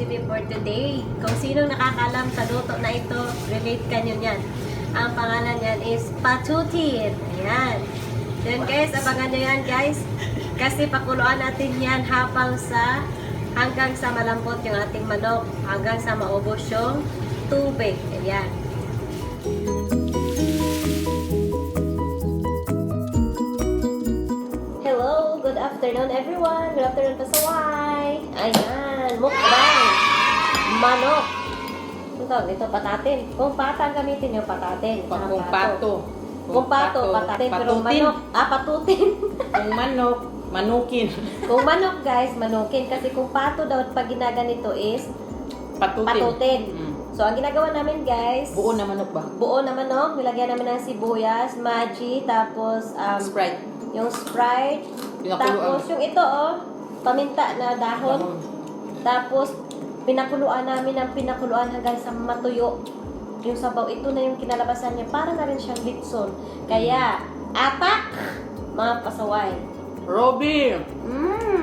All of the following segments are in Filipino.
recipe for today. Kung sinong nakakalam sa luto na ito, relate ka nyo yan. Ang pangalan yan is patutin. Ayan. Then guys, abangan nyo yan guys. Kasi pakuluan natin yan hanggang sa malambot yung ating manok. Hanggang sa maubos yung tubig. Ayan. Hello, good afternoon everyone. Good afternoon pasaway. Ayan, mukbang. Manok. Ito patatin. Kung pata ang gamitin nyo, patatin. Kung pato. Kung pato, patatin. Pero manok, patutin. Kung manok, manukin. Kung manok guys, manukin. Kasi kung pato daw pag ginaganito is patutin. So, ang ginagawa namin guys, Buo na manok ba? buo na manok. Nilagyan namin ng sibuyas, maji, tapos Sprite. yung Sprite. Pinakuluan. Tapos yung ito paminta na dahon. Tapos pinakuluan namin ng pinakuluan hanggang sa matuyo yung sabaw. Ito na yung kinalabasan niya. Para na rin siyang litson. Kaya, atak! Mga pasaway. Robby!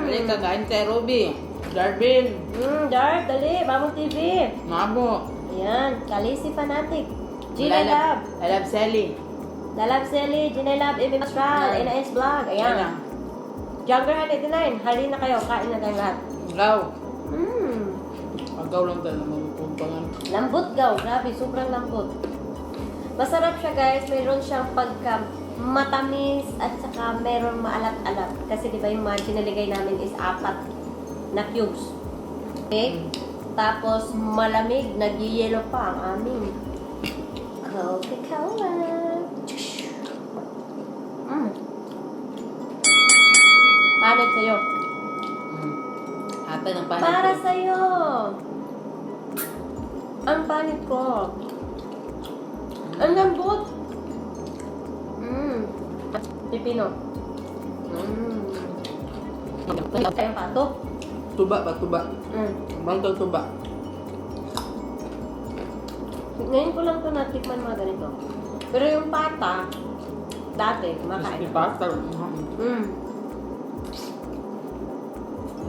Halika, kain tayo, Robby. Darvin. Dark, dali. Bamong TV. Mabo. Ayan. Kalisi fanatic. Gina Lab. I love Sally. Lalab Selly, Gina Lab, Amy Mastral, NS Vlog. Ayan. Ayan. Jungle 189. Hali na kayo. Kain na tayong lahat. Gaw. Mmm. Agaw lang tayo. Magpupungan. Lambot gaw. Grabe, sobrang lambot. Masarap siya guys. Mayroon siyang pagka matamis at saka mayroon maalat-alat. Kasi di ba yung mga sinaligay namin is 4 na cubes. Okay? Tapos malamig, nag-yellow pa ang aming Coca-Cola. Panit sa'yo. Ata ng panit. Para sa'yo. Ang panit ko. Ang lambot. Pipino. Ayun pato. Tuba ba? Tuba. Bangtang tuba. Ngayon ko lang ito natikman mga ganito. Pero yung pata, dati, kumakain. May pasta.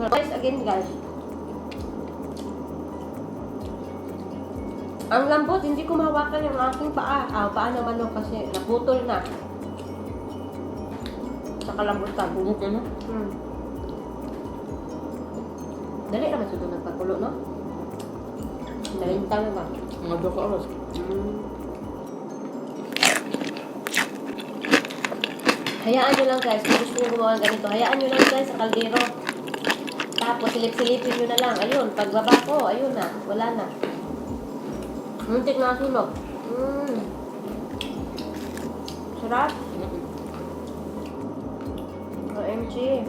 Guys, again guys. Ang lambot, hindi ko mahawakan yung aking paa. Paa ng manok kasi naputol na. Sa kalambutan. Bumuk na. Dali naman sa doon nagpakulo, no? Nalintang na ba? Mga 2 oras. Hayaan nyo lang guys, kung gusto nyo gumawa ng ganito, hayaan nyo lang guys sa kaldero. Tapos silip-silipin nyo na lang. Ayun, pagbaba ko, ayun na, wala na. Muntik na sunog. Sarap. OMG.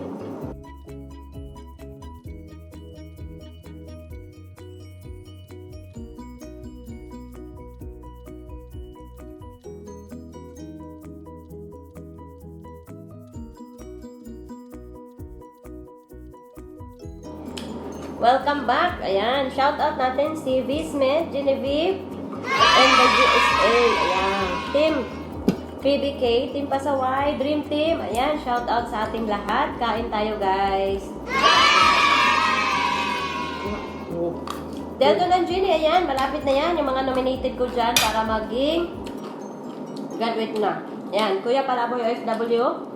Welcome back. Ayan. Shout out natin si V. Smith, Genevieve, and the USA. Ayan. Team PBK, Team Pasaway, Dream Team. Ayan. Shout out sa ating lahat. Kain tayo, guys. Delton and Ginny, ayan. Malapit na yan. Yung mga nominated ko dyan para maging graduate na. Ayan. Kuya Palaboy, OFW.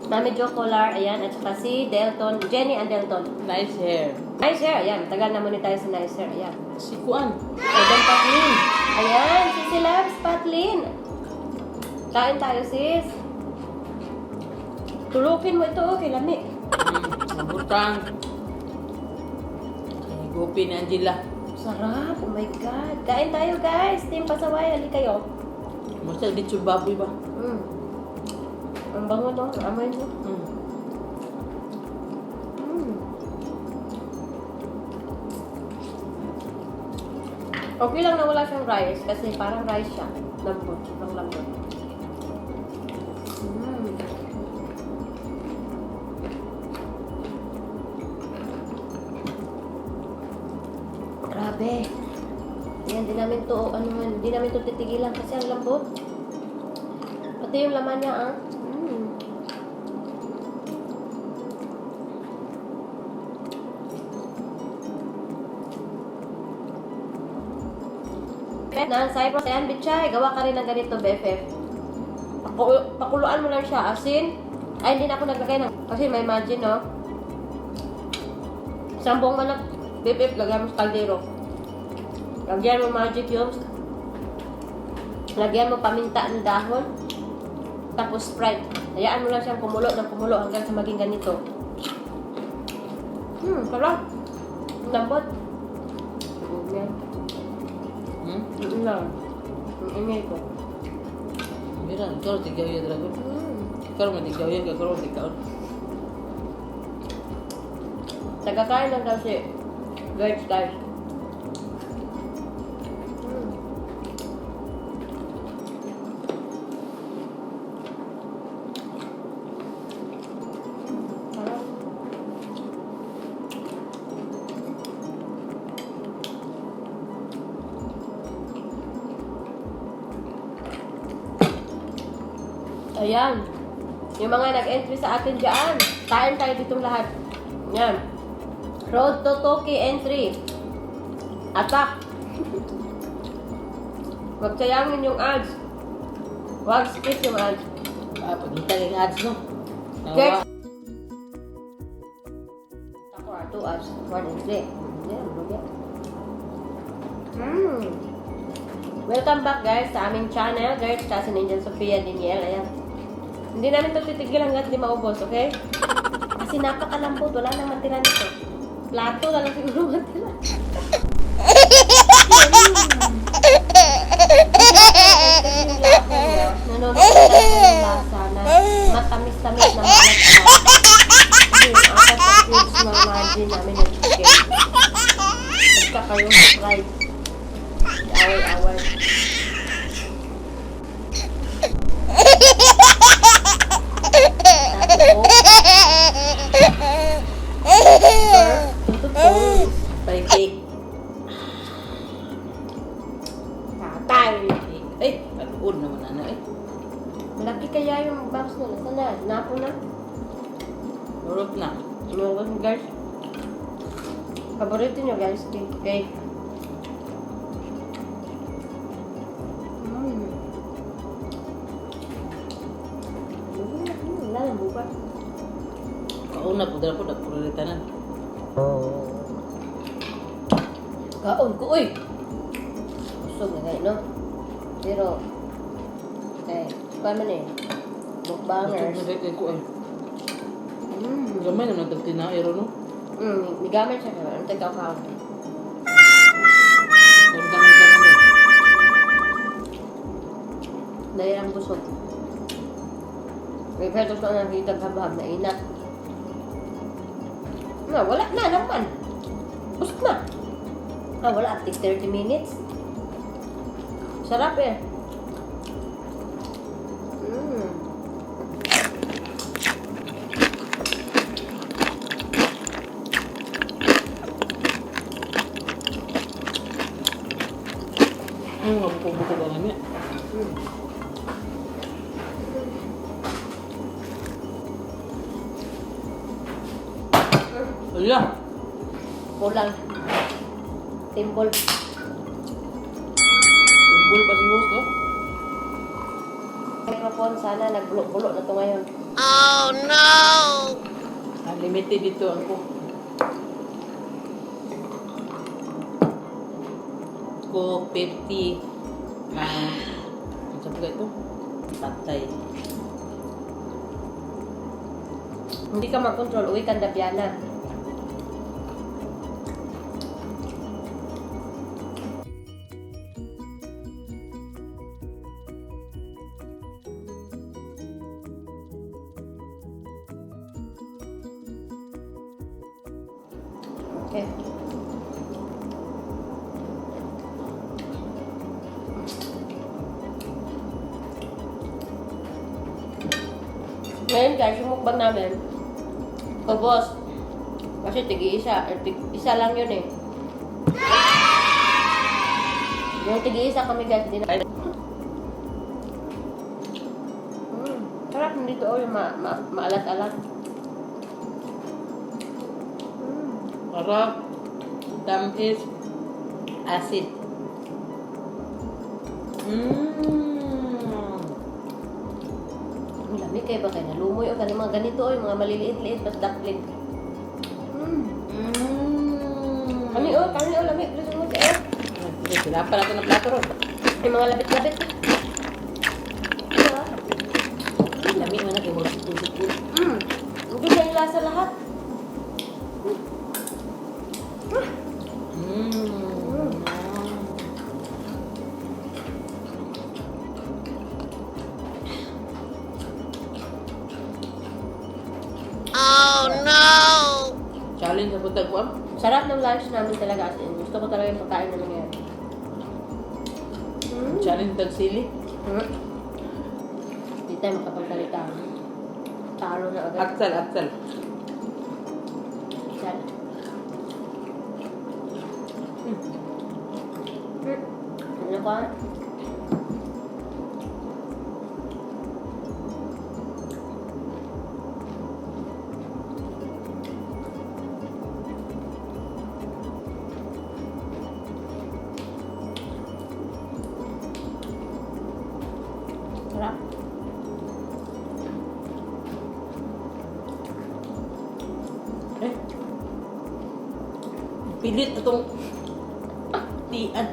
Mami Jo Colar, ayan, at saka si Delton, Jenny and Delton. Nice hair. Nice hair, ayan. Tagal na muna tayo sa nice hair, ayan. Si Kuan. Ayan, Patlin. Ayan, si Labs, Patlin. Kain tayo, sis. Tulukin mo ito, okay, lami. Mabutang. Gupi ni Angela. Sarap, oh my God. Kain tayo, guys. Team Pasaway, hali kayo. Basta dito baboy ba? Ang bango, no? Amoy mo. Okay lang na wala siyang rice kasi parang rice siya. Lambot, sobrang lambot. Grabe. Yan, di namin to titigilan kasi ang lambot. Pati yung laman niya, na Cyprus. Ayan, bitchay. Gawa ka rin ng ganito, BFF. Pakuluan mo lang siya. Asin. Ay, hindi na ako naglagay ng... Kasi may imagine, no? Sambong manok. BFF, lagyan mo sa kaldero. Lagyan mo magic cubes. Lagyan mo paminta ng dahon. Tapos Sprite. Hayaan mo lang siyang kumulo ng kumulo hanggang sa maging ganito. Sarap. Lambot. Yan. Lang. Ang ingay ko. Mira, ikaw tigaw yung dragon. Ikaw mo tigaw yan, ikaw mo tigaw. Tagakain lang daw si George, guys. Ayan. Yung mga nag-entry sa atin dyan. Kain tayo ditong lahat. Yan. Road to Toki entry. Attack. Huwag sayangin yung ads. Huwag skip yung ads. Pagkita yung ads, no? George. Ako 2 ads. 1 entry. Yan. Welcome back guys sa aming channel. George, sa Angel Sofia Daniel. Ayan. Hindi namin ito titigil hanggat di maubos, okay? Kasi napakalambot. Wala nang matira nito. Plato na lang siguro matira. Nanonood ko ng lasa na matamis-tamis na malat-alat. Kasi yung apat na cubes na margin namin ng chicken. Basta kayo subscribe. Away-away. By cake. Tatay. Eh, pag-uod naman ano eh. Malaki kaya yung box nila. Sana, napo na. Lurot na. Ano guys? Paborito nyo guys, cake. Wala nang buka. Kauna po dala po nagpuritanan. Kaon ko, uy! Busog na kayo, no? Pero, okay, paano na eh? Mukbangers. Ito na ko eh. Gamay naman nagtinaero, no? May gamit siya ka. Ano tayo ka? Gamay. Dahil ang busog. May pwede ko na nakita habhab na inat. Wala na naman. Busog na. Wala. At least 30 minutes. Sarap eh. Mabuko ba namin? Wala. Kulang. Timbol. Timbol pa si host, no? Microphone sana nagbulo-bulo na to ngayon. Oh no! Unlimited dito ako. Ko 50 ang sabi ka ito? Patay. Hindi ka mag-control. Uwi kang Dabiana. Okay. Ngayon guys, yung mukbang namin, boss. Kasi tigi-isa. Isa lang yun eh. Yung tigi-isa kami guys, din. Sarap nito oh, yung maalat-alat. Sarap. Tamis. Acid. Ang lamig kayo ba kayo nalumoy o kani mga ganito o yung mga maliliit-liit mas dumpling. Kami o lamig. Gusto mo kayo? Sila pa natin ng plato ron. Yung mga labit-labit. Diba? Lami mo na kayo mga sipul-sipul. Ang ganda yung lasa lahat. Challenge sa buntag ko. Sarap ng lunch namin talaga as in. Gusto ko talaga yung pagkain namin ngayon. Challenge tag sili. Hindi tayo makapagsalita. Talo na agad. Aksal. Yan. Ano ka? Sarap. Pilit itong tian.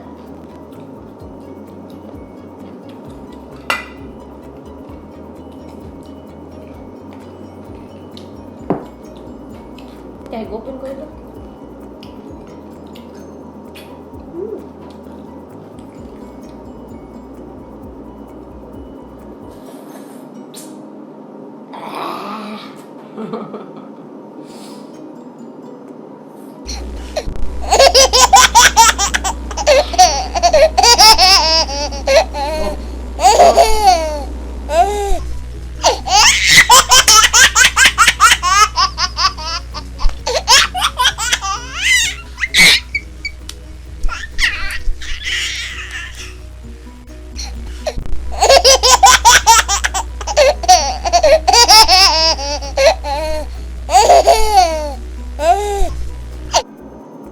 Kaya gupin ko ito.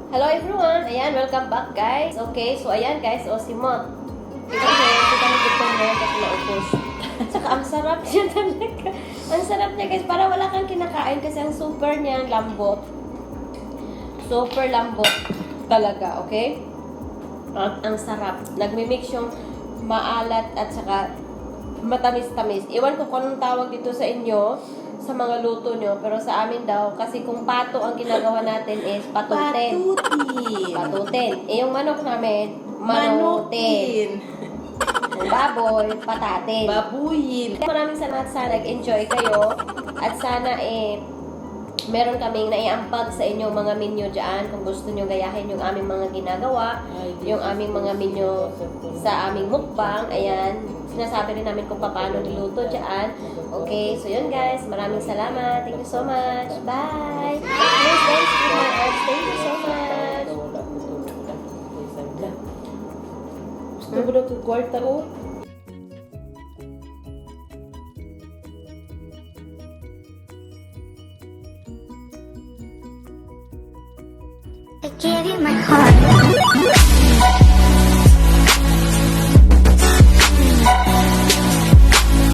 Hello everyone! Ayan, welcome back guys. Okay, so ayan guys, si Mot. Kita mo dito ngayon kasi naupos. Saka ang sarap niya talaga. Ang sarap niya guys, para wala kang kinakain kasi ang super niya, lambot. Super lambot talaga, okay? At ang sarap. Nagmi-mix yung maalat at saka matamis-tamis. Iwan ko kung anong tawag dito sa inyo sa mga luto nyo, pero sa amin daw, kasi kung pato ang ginagawa natin is patutin. Patutin. Eh, yung manok namin, manutin. Yung baboy, patatin. Babuyin. Maraming salamat sa nag-enjoy kayo at sana meron kaming naiampag sa inyong mga menu dyan kung gusto nyo gayahin yung aming mga ginagawa, yung aming mga menu sa aming mukbang. Ayan, sinasabi rin namin kung paano niluto dyan. Okay, so yun guys, maraming salamat. Thank you so much. Bye! Please guys, keep my hearts. Thank you so much. Gusto mo na ito kwarta o? I give you my heart.